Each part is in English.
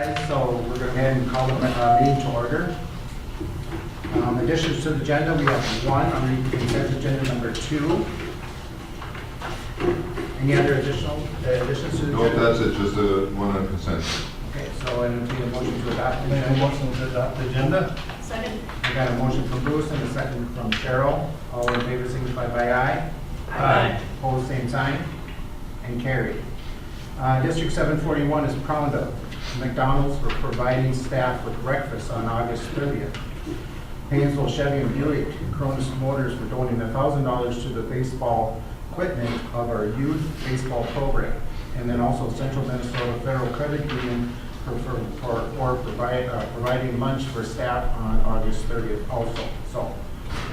Guys, so we're going to go ahead and call the meeting to order. Additions to the agenda, we have one on the consent agenda, number 2. Any other additional additions to the No, agenda? that's it, just a one on consent. Okay, so I entertain a motion to adopt the Make a agenda. motion to adopt the agenda. Second. I got a motion from Bruce and a second from Cheryl. All in favor signify by aye. Aye. Opposed, same sign, and carried. District 741 is proud of McDonald's for providing staff with breakfast on August 30th. Paynesville, Chevy, and Buick, and Cronus Motors for donating $1,000 to the baseball equipment of our youth baseball program. And then also Central Minnesota Federal Credit Union for providing lunch for staff on August 30th also. So,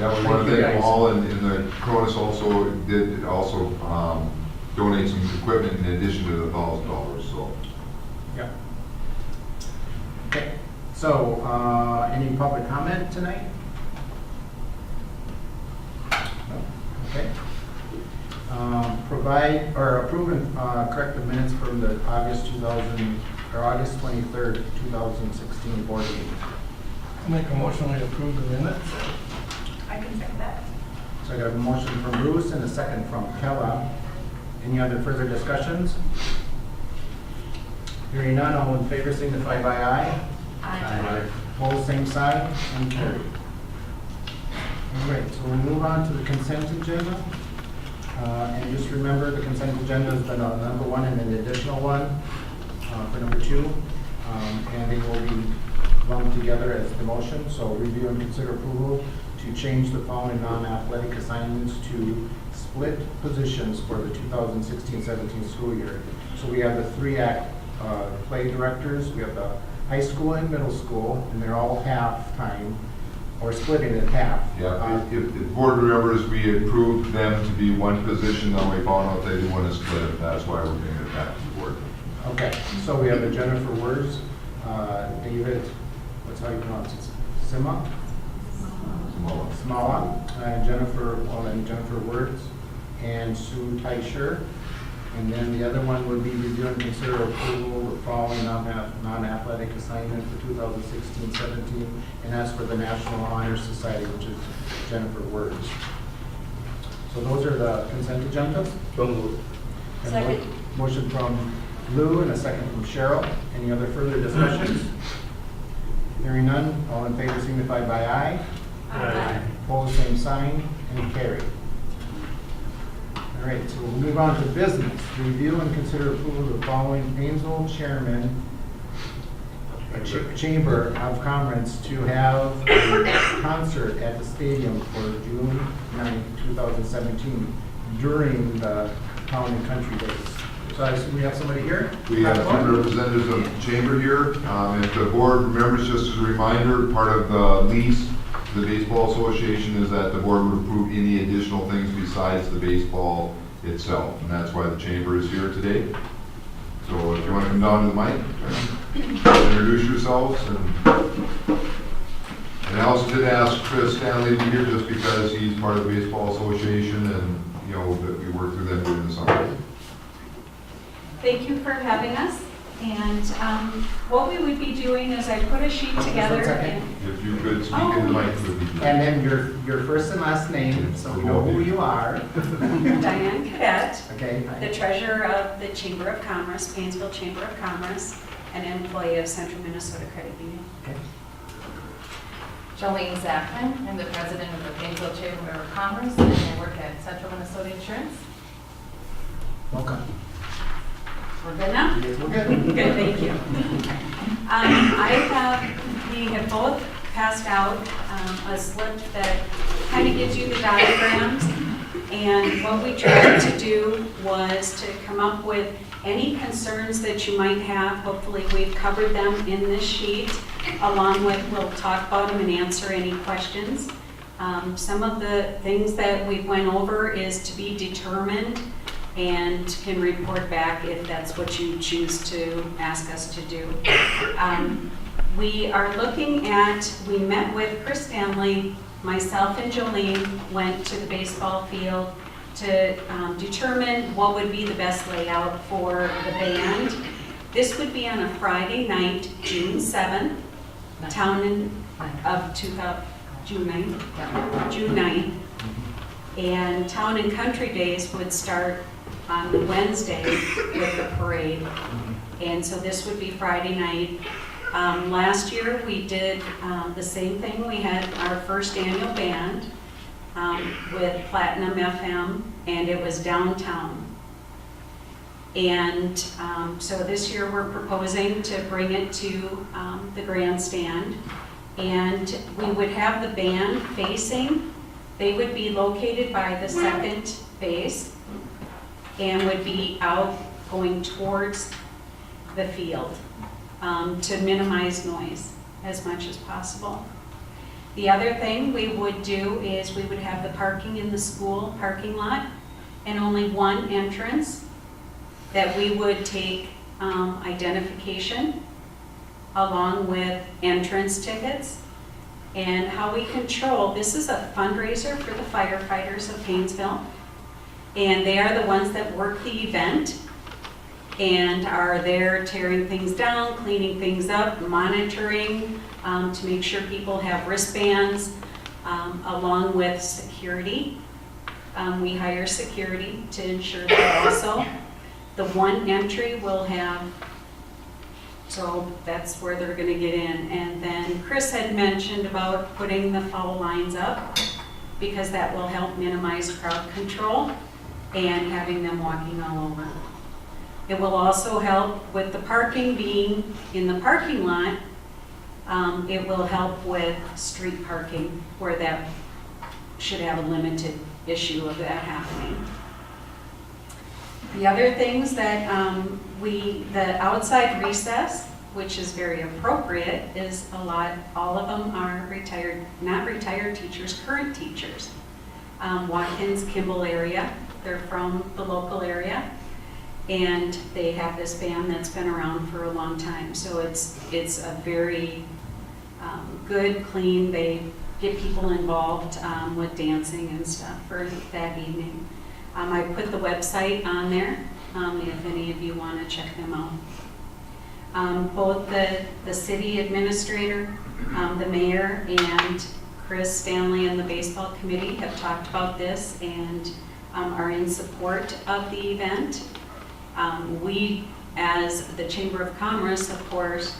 Yeah, we want to thank them all, and the Cronus also did donate some equipment in addition to the $1,000, so. yeah. Okay, so any public comment tonight? No? Okay. Provide or approve and correct the minutes from the August 23rd, 2016 board meeting. Make a motion to approve the minutes. I can second that. So I got a motion from Bruce and a second from Kella. Any other further discussions? Hearing none, all in favor signify by aye. Aye. Opposed, same sign, and carried. All right, so we'll move on to the consent agenda. And just remember, the consent agenda has been number 1 and an additional one for number 2. And they will be lumped together as the motion. So review and consider approval to change the following non-athletic assignments to split positions for the 2016-17 school year. So we have the 3 play directors, we have the high school and middle school, and they're all half-time, or splitting it half. Yeah, if the board remembers, we approved them to be one position, then we found out they didn't want to split it. That's why we're bringing it back to the board. Okay, so we have the Jennifer Words, David, what's how you pronounce it? Sima? Smala, Jennifer Words, and Sue Teicher. And then the other one would be review and consider approval of following non-athletic assignment for 2016-17, and that's for the National Honor Society, which is Jennifer Words. So those are the consent agendas. And Second. Motion from Lou and a second from Cheryl. Any other further discussions? Hearing none, all in favor signify by aye. Aye. Opposed, same sign, and carried. All right, so we'll move on to business. Review and consider approval of the following Paynesville chairman, Chamber of Commerce, to have a concert at the stadium for June 9, 2017 during the Town and Country Days. So I assume we have somebody here? We have 2 representatives of the chamber here. If the board remembers, just as a reminder, part of the lease, the Baseball Association, is that the board would approve any additional things besides the baseball itself. And that's why the chamber is here today. So if you want to come down to the mic, introduce yourselves. And I also did ask Chris Stanley to be here just because he's part of the Baseball Association, and you know that we work through them during the summer. Thank you for having us. And what we would be doing is I put a sheet together. And If you could speak in the mic, it would be good. And then your first and last name, so we know who you are. Diane Cadet, Okay. the treasurer of the Chamber of Commerce, Paynesville Chamber of Commerce, and an employee of Central Minnesota Credit Union. Okay. Jolene Zachman, I'm the president of the Paynesville Chamber of Commerce, and I work at Central Minnesota Insurance. Welcome. We're good now? Yes, we're good. Good, thank you. We have both passed out a slip that kind of gives you the diagrams. And what we tried to do was to come up with any concerns that you might have. Hopefully we've covered them in this sheet, along with, we'll talk about them and answer any questions. Some of the things that we went over is to be determined, and can report back if that's what you choose to ask us to do. We are looking at, we met with Chris Stanley, myself and Jolene went to the baseball field to determine what would be the best layout for the band. This would be on a Friday night, June 7th, June 9th, June 9th. And Town and Country Days would start on the Wednesday with the parade. And so this would be Friday night. Last year, we did the same thing. We had our first annual band with Platinum FM, and it was downtown. And so this year, we're proposing to bring it to the grandstand. And we would have the band facing. They would be located by the second base and would be out going towards the field to minimize noise as much as possible. The other thing we would do is we would have the parking in the school parking lot and only one entrance that we would take identification along with entrance tickets. And how we control, this is a fundraiser for the firefighters of Paynesville. And they are the ones that work the event and are there tearing things down, cleaning things up, monitoring to make sure people have wristbands, along with security. We hire security to ensure that also. The one entry will have, so that's where they're going to get in. And then Chris had mentioned about putting the foul lines up because that will help minimize crowd control and having them walking all over. It will also help with the parking being in the parking lot. It will help with street parking where that should have a limited issue of that happening. The other things that the outside recess, which is very appropriate, is all of them are retired, not retired teachers, current teachers. Watkins, Kimball area, they're from the local area, and they have this band that's been around for a long time. So it's a very good, clean, they get people involved with dancing and stuff for that evening. I put the website on there if any of you want to check them out. Both the city administrator, the mayor, and Chris Stanley and the baseball committee have talked about this and are in support of the event. We, as the Chamber of Commerce, of course,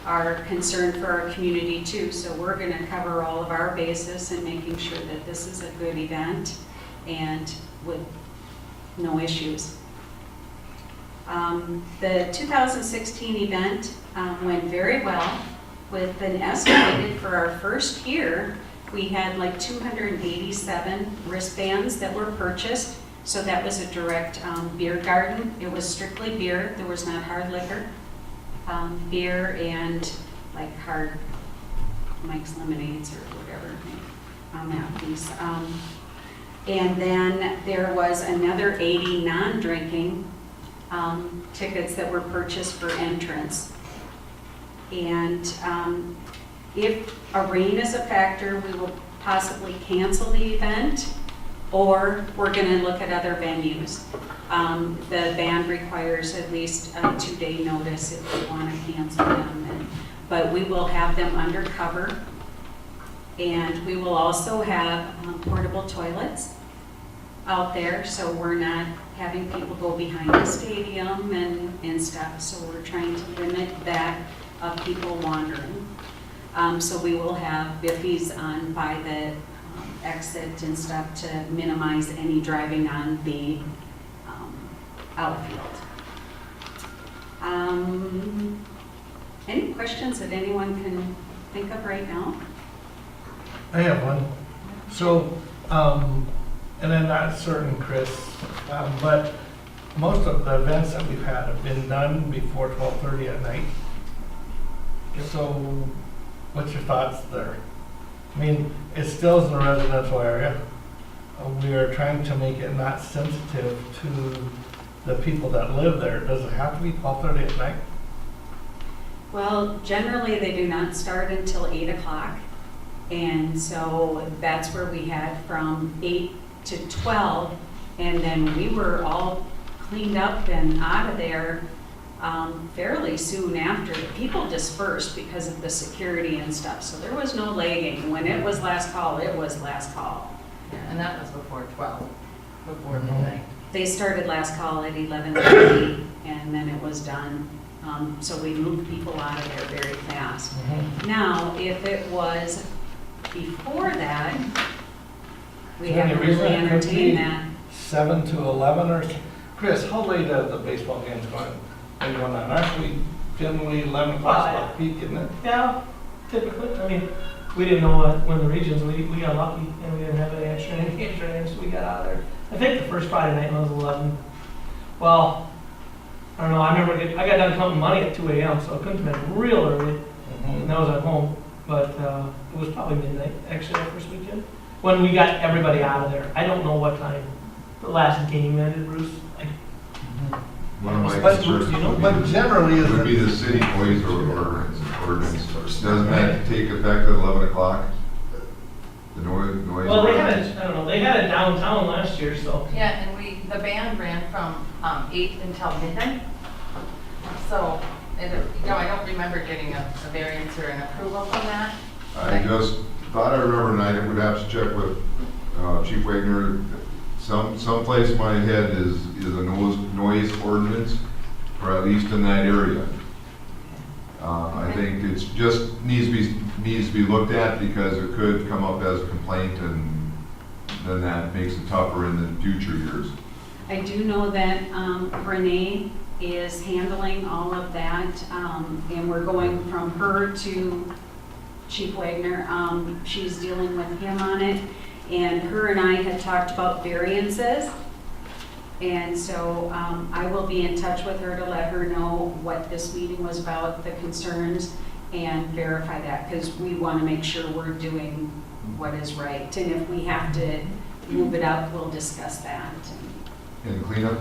are concerned for our community too, so we're going to cover all of our bases and making sure that this is a good event and with no issues. The 2016 event went very well. With an estimated for our first year, we had like 287 wristbands that were purchased. So that was a direct beer garden. It was strictly beer. There was not hard liquor. Beer and like hard Mike's Lemonades or whatever on that piece. And then there was another 80 non-drinking tickets that were purchased for entrance. And if a rain is a factor, we will possibly cancel the event, or we're going to look at other venues. The band requires at least a 2-day notice if we want to cancel them. But we will have them under cover. And we will also have portable toilets out there, so we're not having people go behind the stadium and stuff. So we're trying to limit that of people wandering. So we will have biffies on by the exit and stuff to minimize any driving on the outfield. Any questions that anyone can think of right now? I have one. So, and I'm not certain, Chris, but most of the events that we've had have been done before 12:30 at night. So, what's your thoughts there? I mean, it still is in a residential area. We are trying to make it not sensitive to the people that live there. Does it have to be 12:30 at night? Well, generally they do not start until 8 o'clock. And so that's where we had from 8 to 12. And then we were all cleaned up and out of there fairly soon after. The people dispersed because of the security and stuff, so there was no lagging. When it was last call, it was last call. And that was before 12, before midnight. They started last call at 11:30, and then it was done. So we moved people out of there very fast. Now, if it was before that, we Is there any haven't reason really it could entertained be that. 7 to 11 or, Chris, how late are the baseball games going? Are you going on, aren't we generally 11 o'clock about peak, isn't it? Yeah, typically, I mean, we didn't know when the regions, we got lucky and we didn't have any extra games, so we got out of there. I think the first Friday night was 11. Well, I don't know, I remember I got done counting money at 2 a.m., so it couldn't have been real early. And I was at home, but it was probably midnight, actually, that first weekend, when we got everybody out of there. I don't know what time the last game ended, Bruce. One of my But, concerns you know, but generally would be is the city noise ordinance. Doesn't that take effect at 11 o'clock? The noise Well, they had ordinance? it, I don't know, they had it downtown last year, so. Yeah, and the band ran from 8 until midnight. So, I don't remember getting a variance or an approval from that. I just thought I remembered, and I would have to check with Chief Wagner. Someplace in my head is a noise ordinance, or at least in that area. I think it's just needs to be looked at because it could come up as a complaint, and then that makes it tougher in the future years. I do know that Renee is handling all of that, and we're going from her to Chief Wagner. She's dealing with him on it, and her and I had talked about variances, and so I will be in touch with her to let her know what this meeting was about, the concerns, and verify that, because we want to make sure we're doing what is right, and if we have to move it up, we'll discuss that. And cleanup?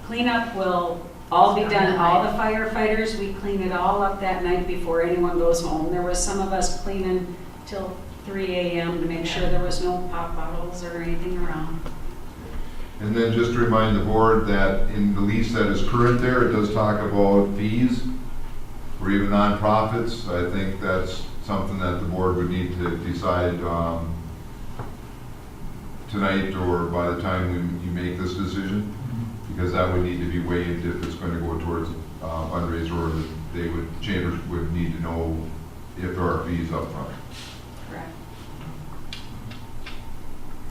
Cleanup will all be done, all the firefighters, we clean it all up that night before anyone goes home. There was some of us cleaning till 3 a.m. to make sure there was no pop bottles or anything around. And then just to remind the board that in the lease that is current there, it does talk about fees for even nonprofits. I think that's something that the board would need to decide tonight or by the time you make this decision, because that would need to be waived if it's going to go towards a fundraiser, or chambers would need to know if there are fees up front. Correct.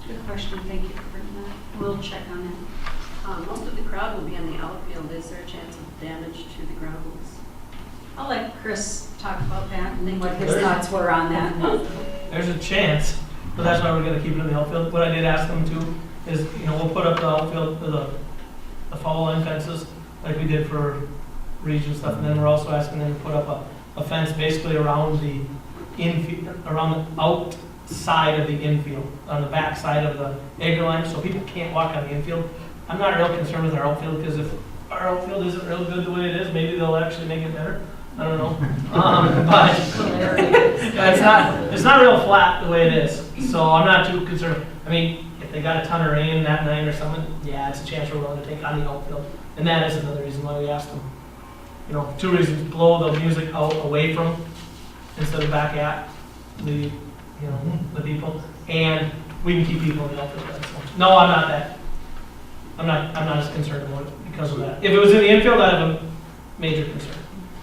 Good question, thank you for bringing that. We'll check on it. Most of the crowd will be in the outfield. Is there a chance of damage to the grounds? I'll let Chris talk about that and then what his thoughts were on that. There's a chance, but that's why we're gonna keep it in the outfield. What I did ask them to is, we'll put up the outfield, the foul line fences like we did for region stuff, and then we're also asking them to put up a fence basically around the infield, around the outside of the infield, on the back side of the acre line, so people can't walk on the infield. I'm not real concerned with our outfield, because if our outfield isn't real good the way it is, maybe they'll actually make it better. I don't know. But it's not real flat the way it is, so I'm not too concerned. I mean, if they got a ton of rain that night or something, yeah, it's a chance we're willing to take on the outfield. And that is another reason why we asked them. 2 reasons: blow the music out away from instead of back at the the people, and we can keep people in the outfield. So, no, I'm not as concerned about it because of that. If it was in the infield, I'd have a major concern.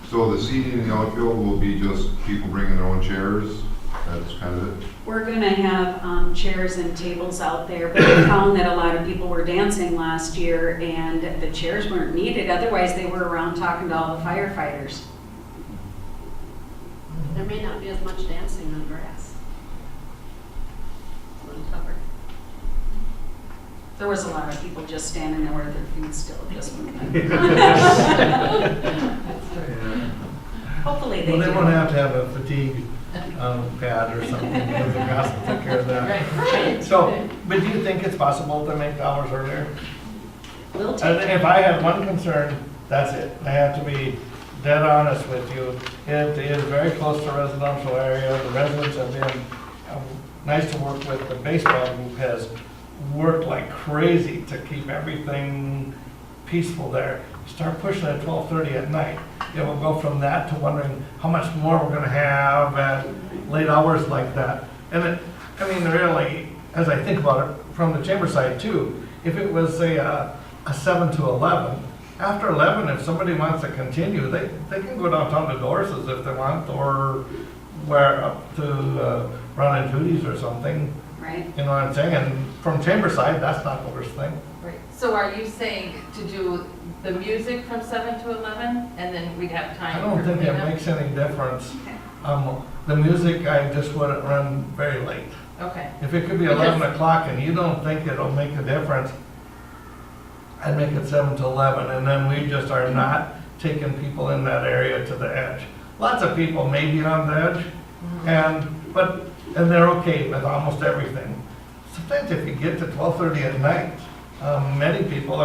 So the seating in the outfield will be just people bringing their own chairs? That's kind of it? We're gonna have chairs and tables out there, but we found that a lot of people were dancing last year and the chairs weren't needed, otherwise they were around talking to all the firefighters. There may not be as much dancing on grass. It's a little tougher. There was a lot of people just standing there with their feet still just moving. Hopefully they well, do. they won't have to have a fatigue pad or something, because the grass will take care of that. Right. So, but do you think it's possible to make hours earlier? We'll I take think if I had one concern, that's it. I have to be dead honest with you. It is very close to residential area. The residents have been nice to work with. The baseball group has worked like crazy to keep everything peaceful there. start pushing at 12:30 at night, it will go from that to wondering how much more we're gonna have at late hours like that. And it, I mean, really, as I think about it, from the chamber side too, if it was, say, a 7 to 11, after 11, if somebody wants to continue, they can go downtown to Doris's if they want, or where up to Run and Tooties or something, Right? you know what I'm saying? And from chamber side, that's not the worst thing. Right. So are you saying to do the music from 7 to 11, and then we'd have time I for don't think it cleanup? makes any difference. Okay. The music, I just wouldn't run very late. Okay, If it could be 11 o'clock and you don't think it'll make a difference, I'd make it 7 to 11, and then we just are not taking people in that area to the edge. Lots of people may be on the edge, and they're okay with almost everything. Sometimes if you get to 12:30 at night, many people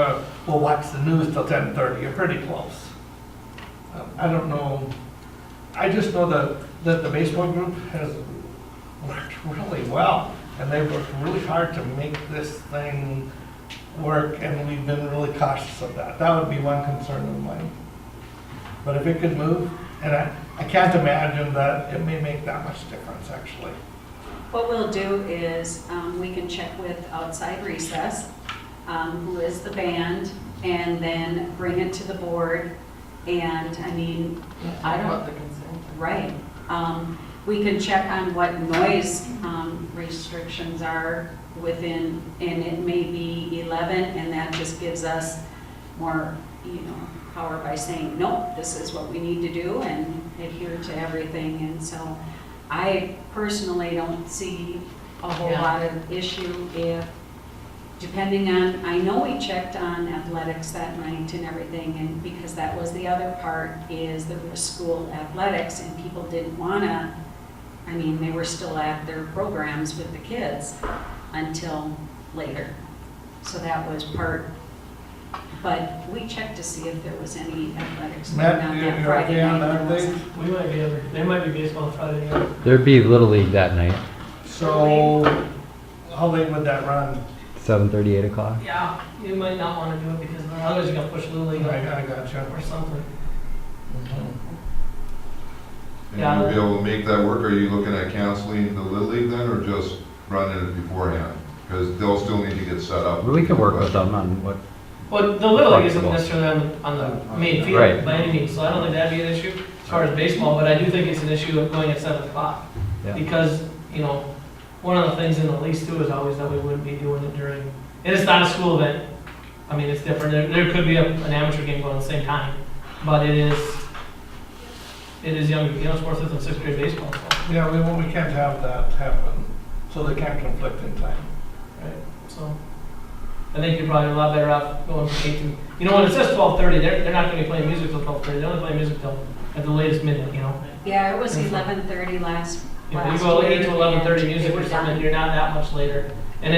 will watch the news till 10:30, you're pretty close. I don't know, I just know that the baseball group has worked really well, and they've worked really hard to make this thing work, and we've been really cautious of that. That would be one concern of mine. But if it could move, and I can't imagine that it may make that much difference, actually. What we'll do is, we can check with Outside Recess, who is the band, and then bring it to the board. And, I mean, I Talk don't, about the consent. right. We can check on what noise restrictions are within, and it may be 11, and that just gives us more, power by saying, nope, this is what we need to do, and adhere to everything. And so I personally don't see a whole Yeah. lot of issue if, depending on, I know we checked on athletics that night and everything, and because that was the other part, is there was school athletics, and people didn't wanna, I mean, they were still at their programs with the kids until later. So that was part, but we checked to see if there was any athletics going Matt, on you're that Friday okay on night. that There day? wasn't. We might be able, there might be baseball Friday night. There'd be Little League that night, So, how late would that run? 7:30, 8 o'clock. Yeah, you might not wanna do it because otherwise you're gonna push Little League I gotcha. or something. And Yeah. you'll be able to make that work, or are you looking at canceling the Little League then, or just running it beforehand? Because they'll still need to get set up. We can work with them on what, Well, the Little League isn't Flexible. necessarily on the main field Right. by any means, so I don't think that'd be an issue as far as baseball, but I do think it's an issue of going at 7 o'clock. yeah. Because, one of the things in the lease too is always that we wouldn't be doing it during, and it's not a school event. I mean, it's different. There could be an amateur game going at the same time, but it is younger, it's more than 6th grade baseball, so, Yeah, we can't have that happen, so they can't conflict in time. right? So, I think you're probably a lot better off going from 8 to, when it says 12:30, they're not gonna be playing music till 12:30, they're only playing music till at the latest minute, Yeah, it was 11:30 last You year. go 8 to 11:30 and music they or were something, done. you're not that much later. And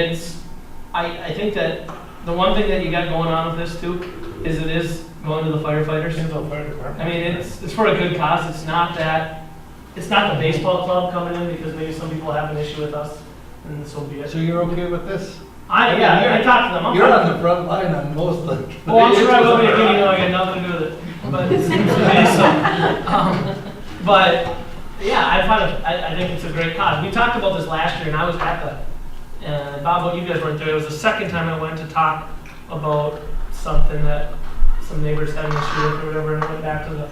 I think that the one thing that you got going on with this too, is it is going to the firefighters. Paynesville Fire Department. I mean, it's for a good cause, it's not the baseball club coming in because maybe some people have an issue with us, and so be it. So you're okay with this? I talked to them. I'm You're fine. on the front line on most of the. Well, I'm sure I will be, I got nothing to do with it, but it's, but, yeah, I think it's a great cause. We talked about this last year, and I was at the, Bob, you guys weren't there, it was the second time I went to talk about something that some neighbors had an issue with or whatever, and I went back to the,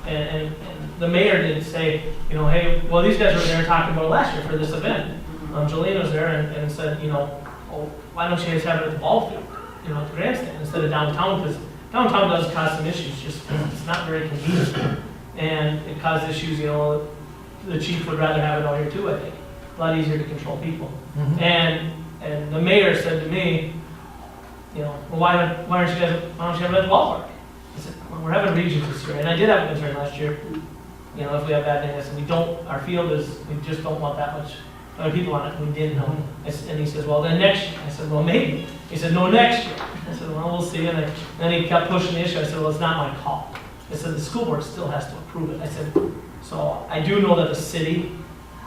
and the mayor did say, hey, well, these guys were there talking about it last year for this event. Jolene was there and said, oh, why don't you guys have it at the ball field, at the grandstand instead of downtown, because downtown does cause some issues, just, it's not very convenient. And it caused issues, the chief would rather have it out here too, I think. A lot easier to control people. Mhm. And the mayor said to me, well, why don't you have it at the ballpark? I said, well, we're having regions this year, and I did have a concern last year. If we have bad things, I said, our field we just don't want that much other people on it, we didn't know. And he says, well, then next year. I said, well, maybe. He said, no, next year. I said, well, we'll see. And then he kept pushing the issue. I said, well, it's not my call. I said, the school board still has to approve it. I said, so I do know that the city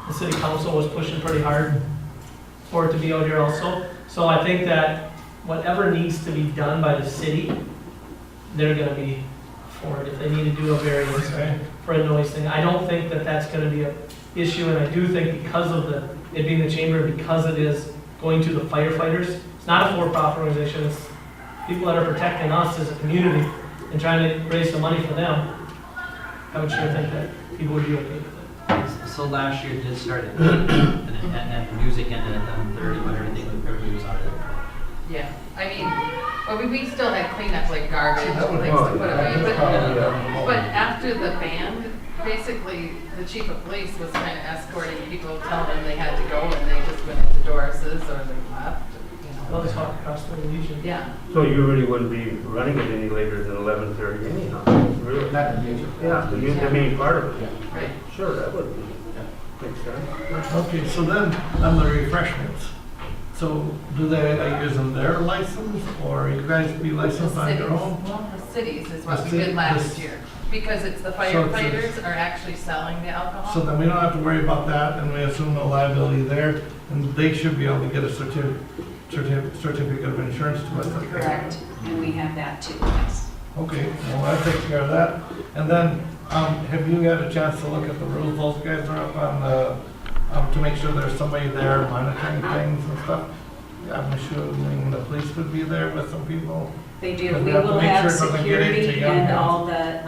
council was pushing pretty hard for it to be out here also. So I think that whatever needs to be done by the city they're gonna be for it if they need to do a variance Okay. for a noise thing. I don't think that that's gonna be an issue, and I do think because of it being the chamber, because it is going to the firefighters, it's not a for-profit organization, it's people that are protecting us as a community and trying to raise some money for them. I would sure think that people would be okay with it. So last year it did start at 8, and music ended at 11:30, when everybody was out of there. Yeah, I mean, well, we still had cleanup like garbage, That would- things to put away, that's probably, but after the band, basically, the chief of police was kind of escorting people, telling them they had to go, and they just went into Doris's or they left, you Well, know. it's walk across the region. Yeah, So you really wouldn't be running it any later than 11:30 anyhow, really? Not the music. Yeah, the main part of it. right. Sure, that would be, makes sense. Okay, so then, on the refreshments, so do they use them their license, or you guys be The licensed on cities, your own? well, the cities is what The we ci- did last the- year, because it's the So it's a- firefighters are actually selling the So alcohol. then we don't have to worry about that, and we assume no liability there, and they should be able to get a certificate of insurance to us. okay? Correct, and we have that too, yes. Okay, well, that takes care of that. And then, have you had a chance to look at the rules? Those guys are up on the, to make sure there's somebody there monitoring things and stuff. I'm assuming the police would be there with some people. They do, Because we we have to will make have sure it doesn't get into security young and guns. all the,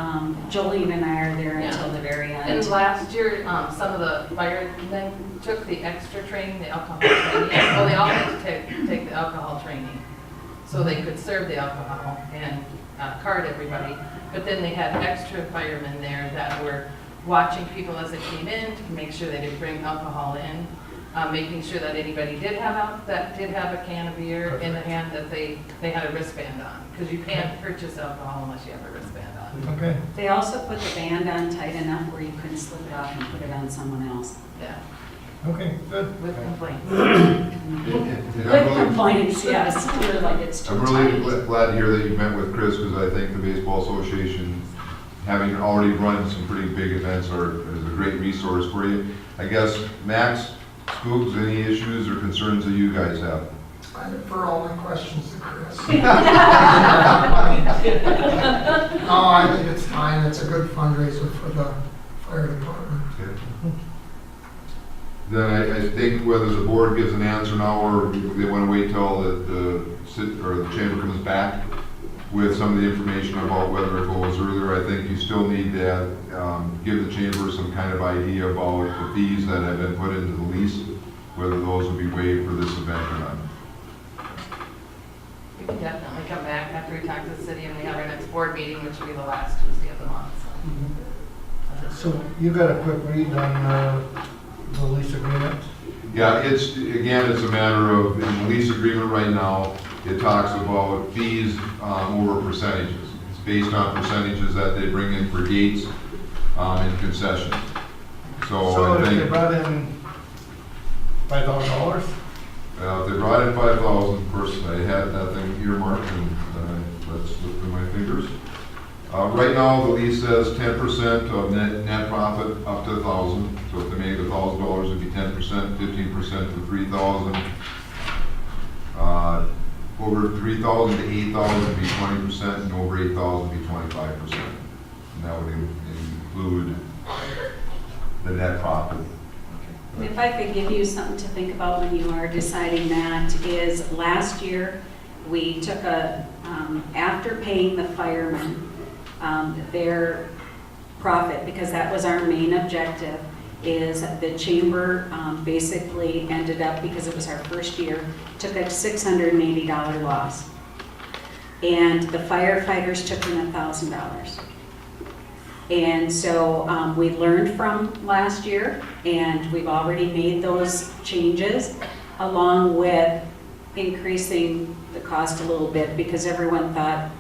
Jolene and I are there Yeah. until the very And end. last year, some of the firemen took the extra training, the alcohol training. Well, they all had to take the alcohol training, so they could serve the alcohol and card everybody. But then they had extra firemen there that were watching people as they came in to make sure they didn't bring alcohol in, making sure that anybody that did have a can of beer in the hand, that they had a wristband on, because you can't purchase alcohol unless you have a wristband on. Okay, They also put the band on tight enough where you couldn't slip it off and put it on someone else. Yeah, okay, good. with complaints. And Good complaints, yes, we're like, it's too I'm really tight. glad to hear that you met with Chris, because I think the Baseball Association, having already run some pretty big events, is a great resource for you. I guess, Max, Scoogs, any issues or concerns that you guys have? I defer all my questions to Chris. No, I think it's fine. It's a good fundraiser for the fire department. Then I think whether the board gives an answer now, or they want to wait till the chamber comes back with some of the information about whether it goes earlier, I think you still need to give the chamber some kind of idea about the fees that have been put into the lease, whether those will be waived for this event or not. We can definitely come back after we talk to the city and we have our next board meeting, which will be the last Tuesday of the month, so. So you got a quick read on the lease agreement? Yeah, it's a matter of, in the lease agreement right now, it talks about fees over percentages. It's based on percentages that they bring in for gates and concessions. So So I if think, you brought in $5,000? if they brought in 5,000, of course, I had that thing earmarked, and let's look through my fingers. Right now, the lease says 10% of net profit up to 1,000. So if they made $1,000, it'd be 10%, 15% to 3,000. Over 3,000 to 8,000 would be 20%, and over 8,000 would be 25%. And that would include the net profit. If I could give you something to think about when you are deciding that, is last year, we took after paying the firemen their profit, because that was our main objective, is the chamber basically ended up, because it was our first year, took a $680 loss. And the firefighters took in $1,000. And so we learned from last year, and we've already made those changes, along with increasing the cost a little bit, because everyone thought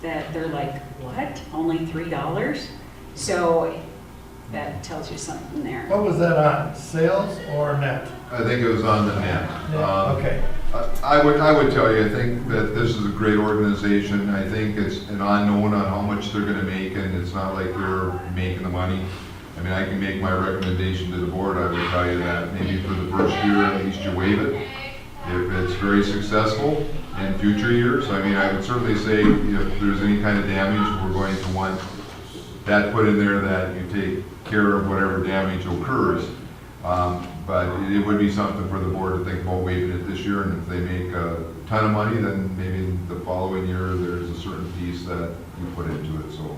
that they're like, what, only $3? So that tells you something there. What was that on, sales or net? I think it was on the net. Okay, I would tell you, I think that this is a great organization. I think it's an unknown on how much they're gonna make, and it's not like they're making the money. I mean, I can make my recommendation to the board. I would tell you that maybe for the first year, at least you waive it. if it's very successful in future years, I mean, I would certainly say if there's any kind of damage, we're going to want that put in there that you take care of whatever damage occurs. But it would be something for the board to think about waiving it this year, and if they make a ton of money, then maybe the following year, there's a certain piece that you put into it, so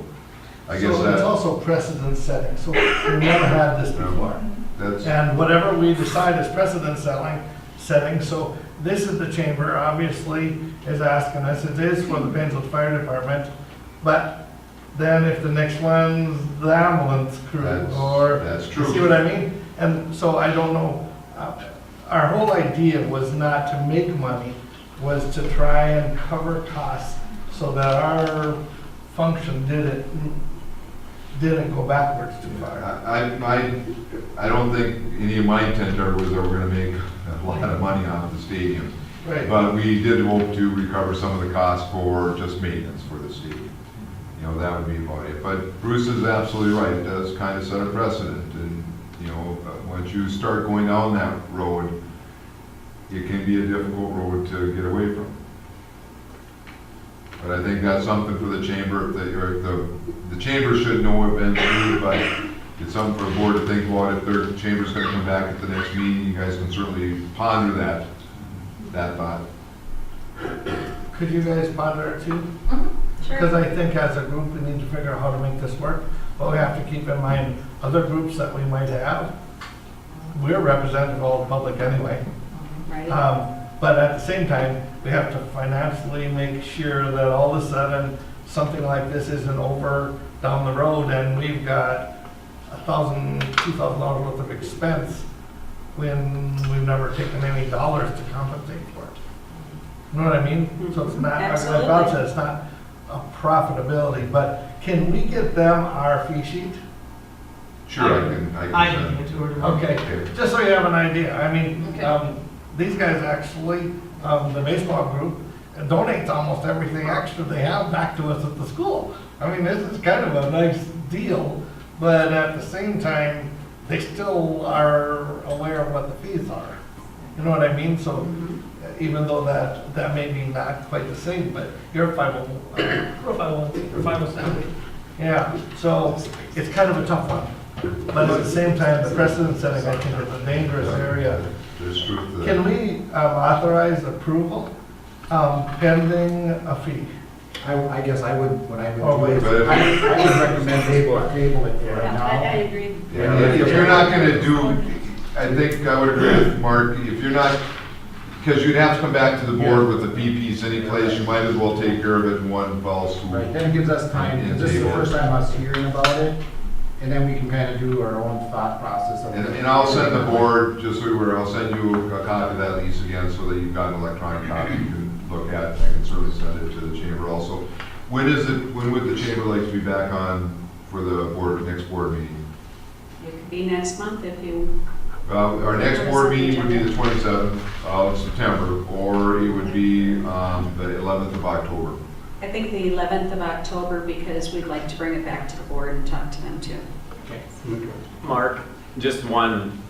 I guess So it's that, also precedent setting, so we've never had this before. that's, And whatever we decide is precedent setting, so this is the chamber, obviously, is asking us, it is for the Paynesville Fire Department, but then if the next one's the ambulance crew, or, that's you true. see what I mean? And so I don't know, our whole idea was not to make money, was to try and cover costs so that our function didn't go backwards too far. I don't think any of my intent ever was that we're gonna make a lot of money off the stadium. Right. But we did hope to recover some of the costs for just maintenance for the stadium. You know, that would be about it. But Bruce is absolutely right, it does kind of set a precedent, and, you know, once you start going down that road, it can be a difficult road to get away from. But I think that's something for the chamber, the chamber should know eventually, but it's something for the board to think about. If their chamber's gonna come back at the next meeting, you guys can certainly ponder that thought. Could you guys ponder it too? Sure. Because I think as a group, we need to figure out how to make this work, but we have to keep in mind other groups that we might have. We're representative of all the public anyway. Right? But at the same time, we have to financially make sure that all of a sudden, something like this isn't over down the road and we've got $1,000, $2,000 worth of expense when we've never taken any dollars to compensate for it. You know what I mean? So it's not, Absolutely. about it, it's not a profitability, but can we get them our fee sheet? Sure, I can get to her. Okay, just so you have an idea, I mean, Okay. these guys actually, the baseball group, donates almost everything extra they have back to us at the school. I mean, this is kind of a nice deal, but at the same time, they still are aware of what the fees are. You know what I mean? So even though that may be not quite the same, but you're 501. Or 507. Yeah, so it's kind of a tough one. But at the same time, the precedent setting, I think, is a dangerous area. There's truth to that. Can we authorize approval pending a fee? I guess I would, what I Oh, would do is, wait. I would recommend table it for right Yeah, I now. agree. Yeah, if you're not gonna do, I think I would agree with Mark, if you're not, because you'd have to come back to the board with the fee piece anyplace, you might as well take care of it in one fell swoop. Right, then it gives us time, because this is the first time us hearing about it, and then we can kind of do our own thought process of it. And I'll send the board, just so we were, I'll send you a copy of that lease again, so that you've got an electronic copy you can look at. I can certainly send it to the chamber also. When would the chamber like to be back on for the next board meeting? It could be next month if you, Our next board meeting would be the 27th of September, or it would be the 11th of October. I think the 11th of October, because we'd like to bring it back to the board and talk to them too. Mark, just one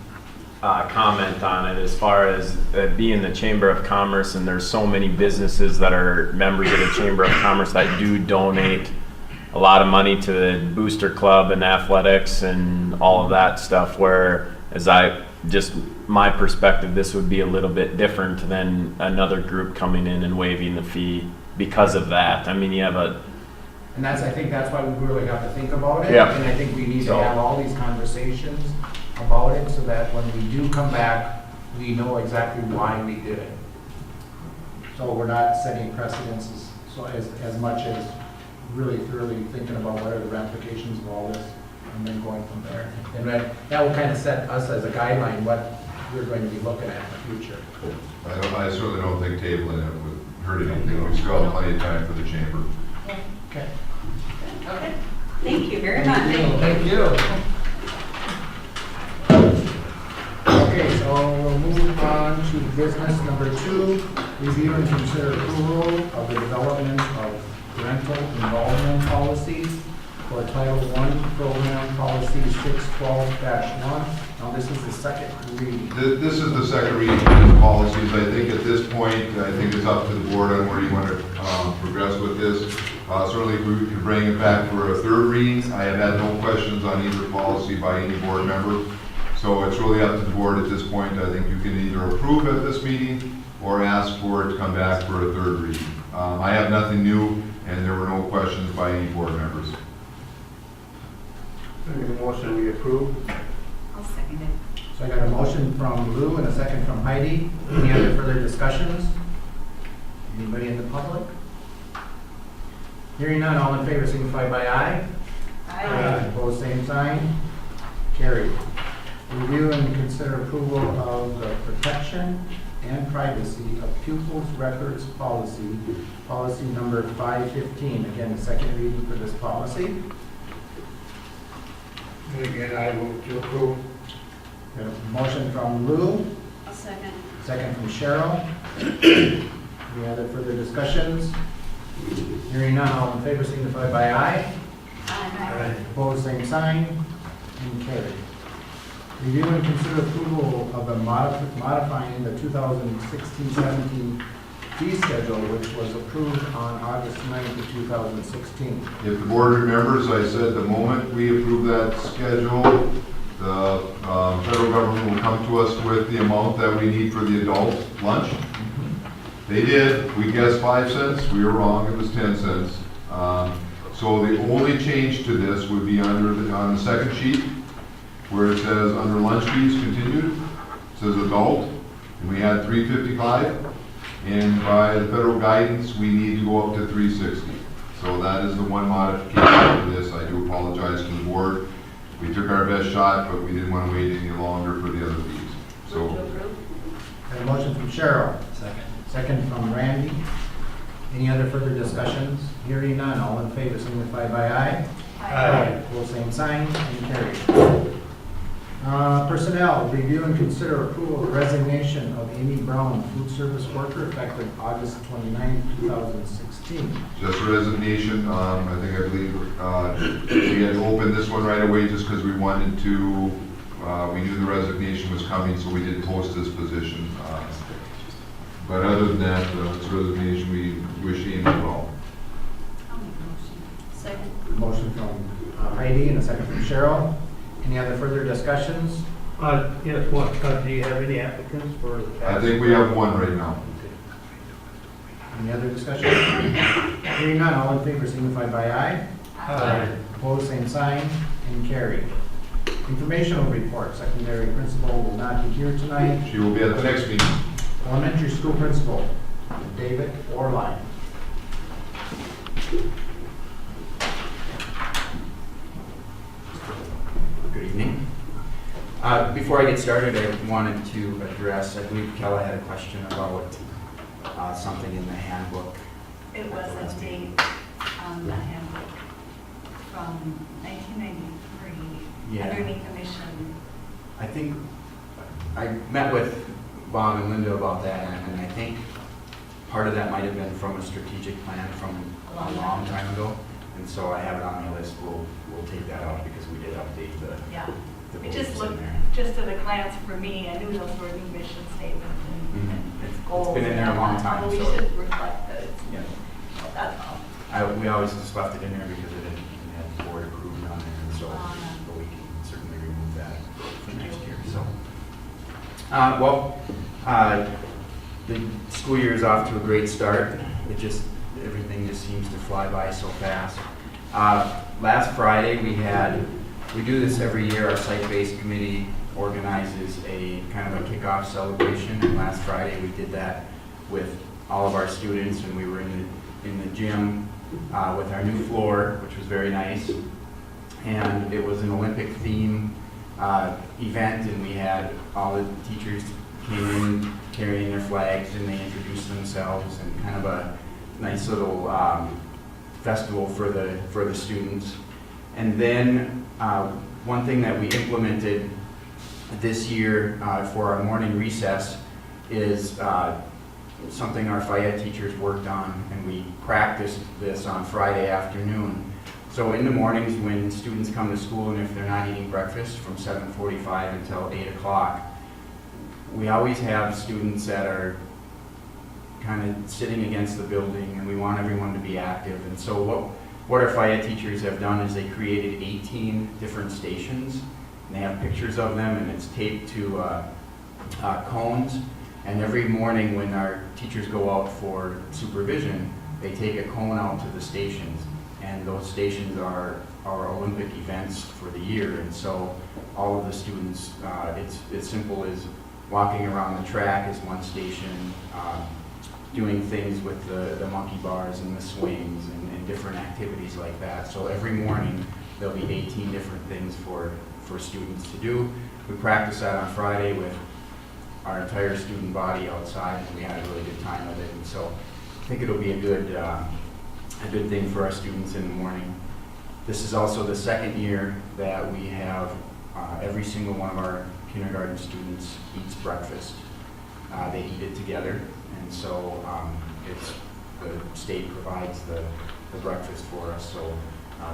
comment on it as far as being the Chamber of Commerce, and there's so many businesses that are members of the Chamber of Commerce that do donate a lot of money to the Booster Club and athletics and all of that stuff, where my perspective, this would be a little bit different than another group coming in and waiving the fee because of that. I mean, you have And I think that's why we really have to think about it. Yeah. And I think we need to So- have all these conversations about it, so that when we do come back, we know exactly why we did it. So we're not setting precedences, so as much as really thoroughly thinking about what are the ramifications of all this, and then going from there. And that will kind of set us as a guideline, what we're going to be looking at in the future. I certainly don't think tabling it would hurt anything. We still have plenty of time for the chamber. Okay. Okay. Thank you very much. Thank you. Okay, so we'll move on to business number 2, review and consider approval of the development of parental involvement policies. for Title I Program Policy 612-1. Now, this is the second reading. This is the second reading of these policies. I think at this point, I think it's up to the board on where you want to progress with this. Certainly, if we could bring it back for a third reading. I have had no questions on either policy by any board member. So it's really up to the board at this point. I think you can either approve at this meeting or ask for it to come back for a third reading. I have nothing new, and there were no questions by any board members. Make a motion, we approve. I'll second it. So I got a motion from Lou and a second from Heidi. Any other further discussions? Anybody in the public? Hearing none, all in favor signify by aye. Opposed, same sign. Carried. Review and consider approval of the protection and privacy of pupils' records policy, policy number 515. Again, the second reading for this policy. And again, I move to approve. Got a motion from Lou, I'll second. second from Cheryl. Any other further discussions? Hearing none, all in favor signify by aye. Aye. Opposed, same sign, and carried. Review and consider approval of the modifying the 2016-17 fee schedule, which was approved on August 9th of 2016. If the board remembers, I said the moment we approve that schedule, the federal government will come to us with the amount that we need for the adult lunch. They did. We guessed 5 cents. We were wrong. It was 10 cents. So the only change to this would be on the second sheet, where it says under lunch fees continued, it says adult, and we had $3.55, and by the federal guidance, we need to go up to $3.60. So that is the one modification to this. I do apologize to the board. We took our best shot, but we didn't want to wait any longer for the other fees. Move to So approve. Got a motion from Cheryl, Second. second from Randy. Any other further discussions? Hearing none, all in favor signify by aye. Opposed, same sign, and carried. Personnel, review and consider approval of resignation of Amy Brown, food service worker, effective August 29, 2016. just resignation. I believe we had opened this one right away just because we wanted to, we knew the resignation was coming, so we did post this position. But other than that, it's resignation. We wish Amy well. I'll make a motion. Second. Motion from Heidi and a second from Cheryl. Any other further discussions? Yes, what, do you have any applicants for the? I think we have one right now. Any other discussion? Hearing none, all in favor signify by aye. Opposed, same sign, and carried. Informational report, secondary principal will not be here tonight. She will be at the next meeting. Elementary school principal, David Orline. Good evening. Before I get started, I wanted to address, I believe Kella had a question about something in the handbook. It was a date on the handbook from 1993, Yeah. underneath the mission. I think, I met with Bob and Linda about that, and I think part of that might have been from a strategic plan from a long time ago. And so I have it on my list. We'll take that out because we did update the Yeah. the It just beliefs in looked, there. just at a glance for me, I knew those were the mission statements Mhm. and It's goals. been in there a long time, Oh, we so. should reflect that. Yeah. That's all. We always just left it in there because it had board approved on there, and so, but we can certainly remove that for next year, so. The school year is off to a great start. Everything just seems to fly by so fast. Last Friday, we do this every year, our site-based committee organizes a kind of a kickoff celebration, and last Friday, we did that with all of our students, and we were in the gym with our new floor, which was very nice. And it was an Olympic theme event, and we had all the teachers came in carrying their flags, and they introduced themselves, and kind of a nice little festival for the students. And then one thing that we implemented this year for our morning recess is something our FIA teachers worked on, and we practiced this on Friday afternoon. So in the mornings when students come to school and if they're not eating breakfast from 7:45 until 8 o'clock, we always have students that are kind of sitting against the building and we want everyone to be active. And so what our FIA teachers have done is they created 18 different stations and they have pictures of them and it's taped to cones. And every morning when our teachers go out for supervision, they take a cone out to the stations. And those stations are our Olympic events for the year. And so all of the students, it's as simple as walking around the track is one station, doing things with the monkey bars and the swings and different activities like that. So every morning, there'll be 18 different things for students to do. We practice that on Friday with our entire student body outside, and we had a really good time with it. And so I think it'll be a good thing for our students in the morning. This is also the second year that we have every single one of our kindergarten students eats breakfast. They eat it together, and so the state provides the breakfast for us. So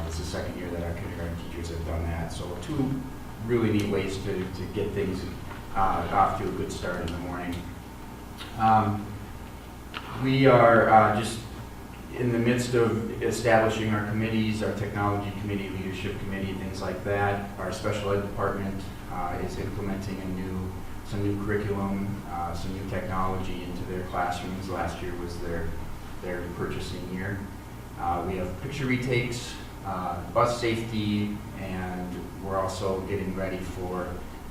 this is the second year that our kindergarten teachers have done that. So two really neat ways to get things off to a good start in the morning. We are just in the midst of establishing our committees, our technology committee, leadership committee, things like that. Our special ed department is implementing some new curriculum, some new technology into their classrooms. Last year was their purchasing year. We have picture retakes, bus safety, and we're also getting ready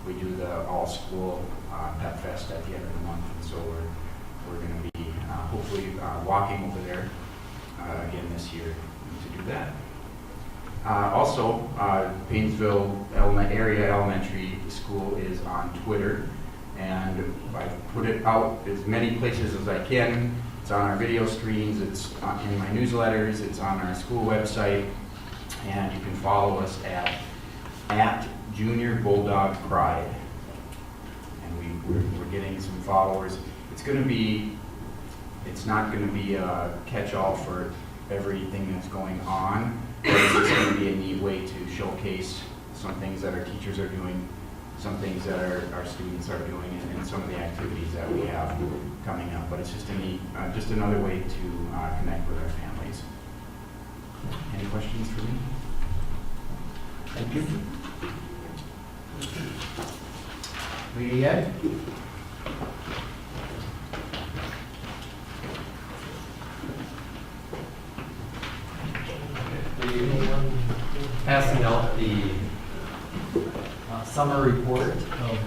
we do the all-school Pep Fest at the end of the month, and so we're going to be hopefully walking over there again this year to do that. Also, Paynesville Area Elementary School is on Twitter, and I've put it out as many places as I can. It's on our video screens, it's in my newsletters, it's on our school website, and you can follow us at Junior Bulldog Pride. And we're getting some followers. It's not going to be a catch-all for everything that's going on, but it's just going to be a neat way to showcase some things that our teachers are doing, some things that our students are doing, and some of the activities that we have coming up. But it's just just another way to connect with our families. Any questions for me? Thank you. Lady Ed? Passing out the summer report of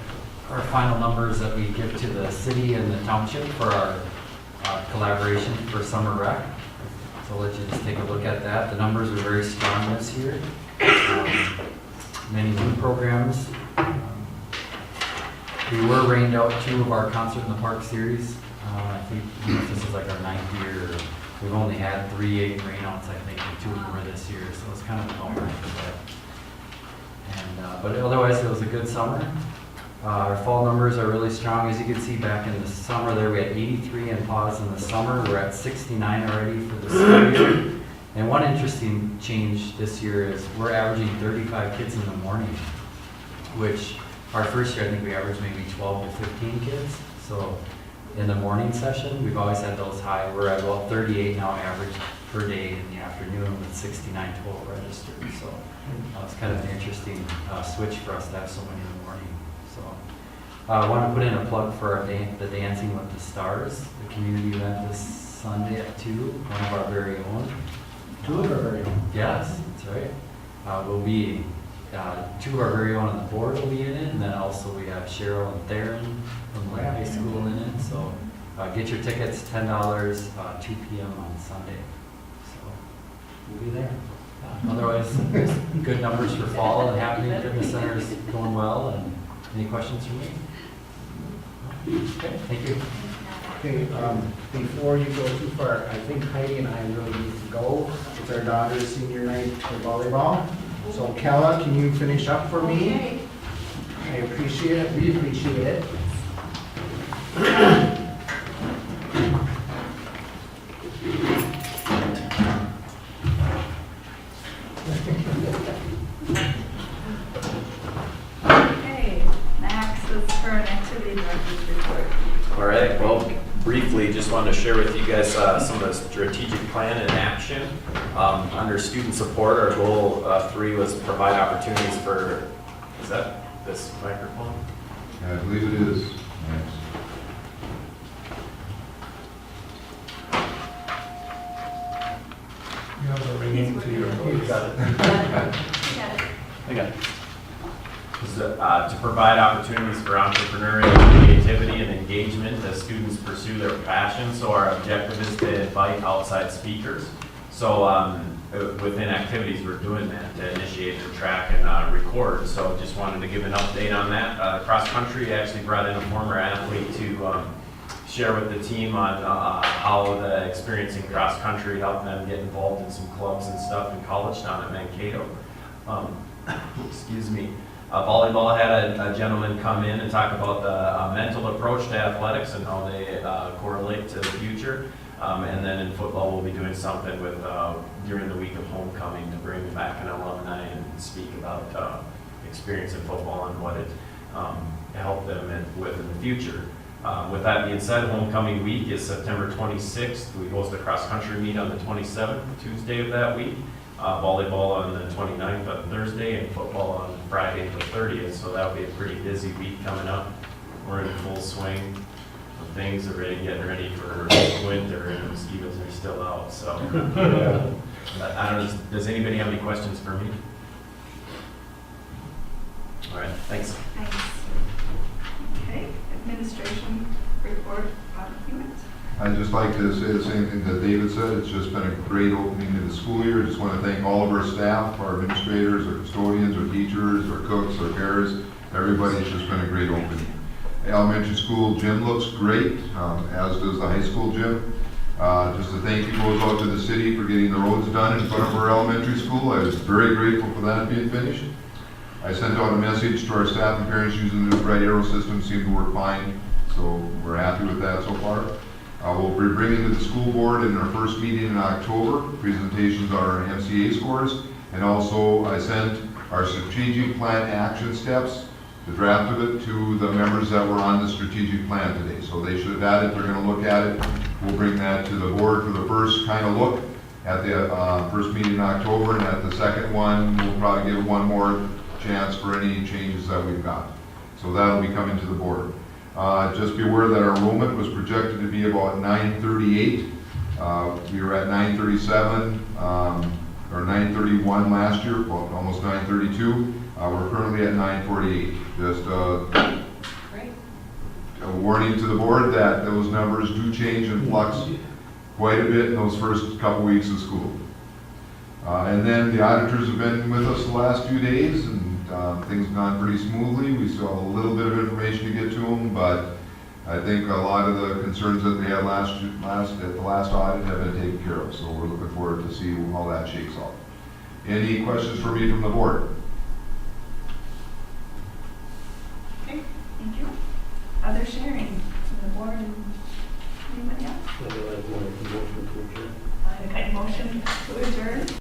our final numbers that we give to the city and the township for our collaboration for summer rec. So I'll let you just take a look at that. The numbers are very strong this year. Many new programs. We were rained out 2 of our Concert in the Park series. I think this is like our 9th year. We've only had 3 rainouts, I think, and 2 of them were this year, so it's kind of a bummer for that. But otherwise, it was a good summer. Our fall numbers are really strong. As you can see back in the summer there, we had 83 in pause in the summer. We're at 69 already for the school year. And one interesting change this year is we're averaging 35 kids in the morning, which our first year, I think we averaged maybe 12 to 15 kids. So in the morning session, we've always had those high. We're at about 38 now average per day in the afternoon with 69 total registered. So it's kind of an interesting switch for us to have so many in the morning. So I want to put in a plug for the Dancing with the Stars, the community event this Sunday at 2, one of our very own. 2 of our very own? Yes, that's right. We'll be 2 of our very own on the board will be in it, and then also we have Cheryl and Theron from Lake High School in it. So get your tickets, $10, 2 p.m. on Sunday. So we'll be there. Otherwise, good numbers for fall and happening. Fitness center is going well. And any questions for me? Okay, thank you. Okay, before you go too far, I think Heidi and I really need to go. It's our daughter's senior night for volleyball. So Kella, can you finish up for me? Okay. I appreciate it, we appreciate it. Well, briefly, just wanted to share with you guys some of the strategic plan in action. Under student support, our goal 3 was provide opportunities for, is that this microphone? I believe it is. Yes. You have a ringing to your ears. Got it. Got it. I got it. To provide opportunities for entrepreneurial creativity and engagement as students pursue their passion. So our objective is to invite outside speakers. So within activities, we're doing that to initiate and track and record. So just wanted to give an update on that. Cross country actually brought in a former athlete to share with the team on how the experiencing cross country helped them get involved in some clubs and stuff in college down at Mankato. Excuse me. Volleyball had a gentleman come in and talk about the mental approach to athletics and how they correlate to the future. And then in football, we'll be doing something with during the week of homecoming to bring back an alumni and speak about experience in football and what it helped them with in the future. With that being said, homecoming week is September 26th. We host a cross-country meet on the 27th, Tuesday of that week. Volleyball on the 29th on Thursday, and football on Friday the 30th. So that'll be a pretty busy week coming up. We're in full swing of things, already getting ready for winter, and the mosquitoes are still out. So I don't know, does anybody have any questions for me? All right, thanks. Thanks. Okay, administration report documents. I'd just like to say the same thing that David said. It's just been a great opening to the school year. Just want to thank all of our staff, our administrators, our custodians, our teachers, our cooks, our parents, everybody. It's just been a great opening. The elementary school gym looks great, as does the high school gym. Just a thank you goes out to the city for getting the roads done in front of our elementary school. I was very grateful for that being finished. I sent out a message to our staff and parents using the new Bright Arrow system. Seemed to work fine, so we're happy with that so far. We'll be bringing to the school board in our first meeting in October presentations on our MCA scores, and also I sent our strategic plan action steps, the draft of it, to the members that were on the strategic plan today. So they should have had it. They're going to look at it. We'll bring that to the board for the first kind of look at the first meeting in October, and at the second one, we'll probably give one more chance for any changes that we've got. So that'll be coming to the board. Just be aware that our enrollment was projected to be about 938. We were at 937 or 931 last year, well, almost 932. We're currently at 948. Just Great. a warning to the board that those numbers do change and flux quite a bit in those first couple weeks of school. And then the auditors have been with us the last few days, and things have gone pretty smoothly. We still have a little bit of information to get to them, but I think a lot of the concerns that they had at the last audit have been taken care of. So we're looking forward to see how that shakes out. Any questions for me from the board? Okay, thank you. Other sharing from the board and anybody else? I'd like to make a motion to adjourn. Okay, motion to adjourn.